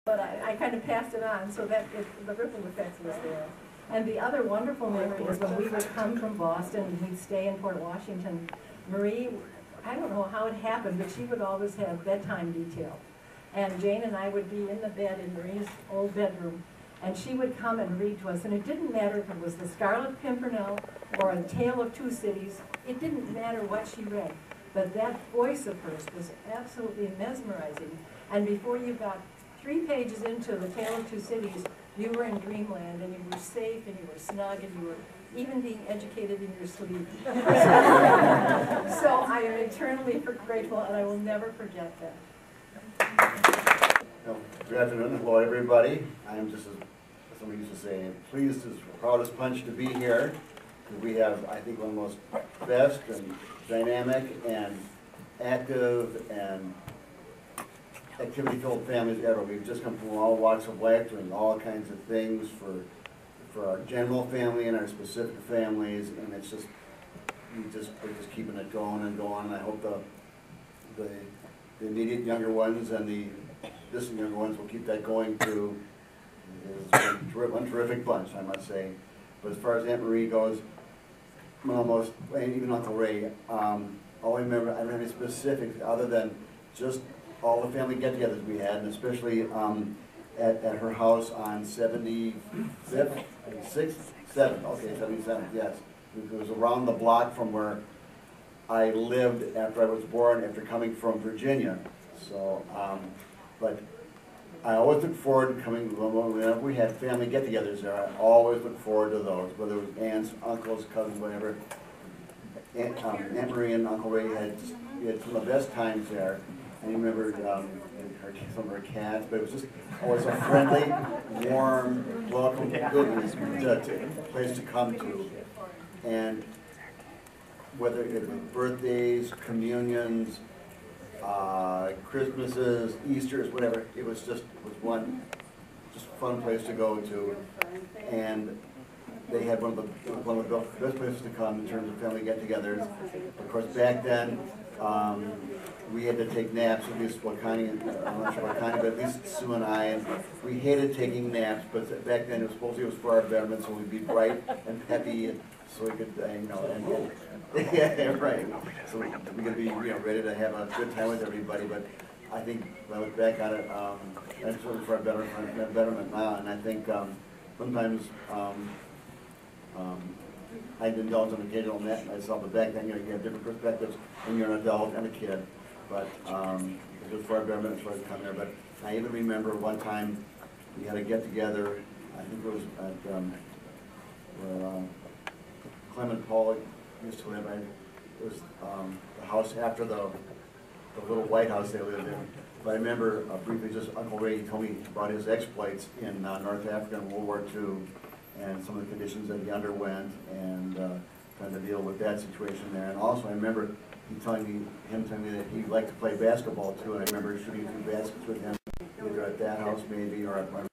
but I kind of passed it on, so that the ripple effect was there. And the other wonderful memory is when we would come from Boston and we'd stay in Port Washington. Marie, I don't know how it happened, but she would always have bedtime detail. And Jane and I would be in the bed in Marie's old bedroom, and she would come and read to us. And it didn't matter if it was the Scarlet Pimpernel or A Tale of Two Cities. It didn't matter what she read. But that voice of hers was absolutely mesmerizing. And before you got 3 pages into The Tale of Two Cities, you were in dreamland, and you were safe, and you were snug, and you were even being educated in your sleep. So I am eternally grateful, and I will never forget that. Good afternoon. Hello, everybody. I am just, as somebody used to say, pleased as proud as punch to be here. We have, I think, one of the most best and dynamic and active and activity-filled families ever. We've just come from all walks of life, doing all kinds of things for our general family and our specific families, and it's just we're just keeping it going and going. And I hope the immediate younger ones and the distant younger ones will keep that going too. It's one terrific bunch, I must say. But as far as Aunt Marie goes, almost, and even Uncle Ray, all I remember, I don't have any specifics other than just all the family get-togethers we had, and especially at her house on 75th, 6th, 7th, okay, 77th, yes. It was around the block from where I lived after I was born, after coming from Virginia. So, but I always look forward to coming, whenever we had family get-togethers there, I always look forward to those, whether it was aunts, uncles, cousins, whatever. Aunt Marie and Uncle Ray we had some of the best times there. I remember some of her cats, but it was just always a friendly, warm, welcome, good place to come to. And whether it was birthdays, communions, Christmases, Easters, whatever, it was one fun place to go to. And they had one of the best places to come in terms of family get-togethers. Of course, back then, we had to take naps, at least Connie, I'm not sure about Connie, but at least Sue and I, and we hated taking naps, but back then it was for our betterment, so we'd be bright and peppy, and so we could, yeah, right. So we could be, ready to have a good time with everybody. But I think when I look back on it, that's sort of for our betterment now, and I think sometimes I'd indulge in occasional nap myself, but back then, you have different perspectives when you're an adult and a kid. But it was for our betterment as far as coming there. But I even remember one time we had a get-together, I think it was at where Clement Paul used to live. It was the house after the little White House they lived in. But I remember briefly just Uncle Ray told me about his exploits in North Africa in World War II and some of the conditions that he underwent and trying to deal with that situation there. And also I remember him telling me that he liked to play basketball too, and I remember shooting 2 baskets with him, either at that house maybe or at my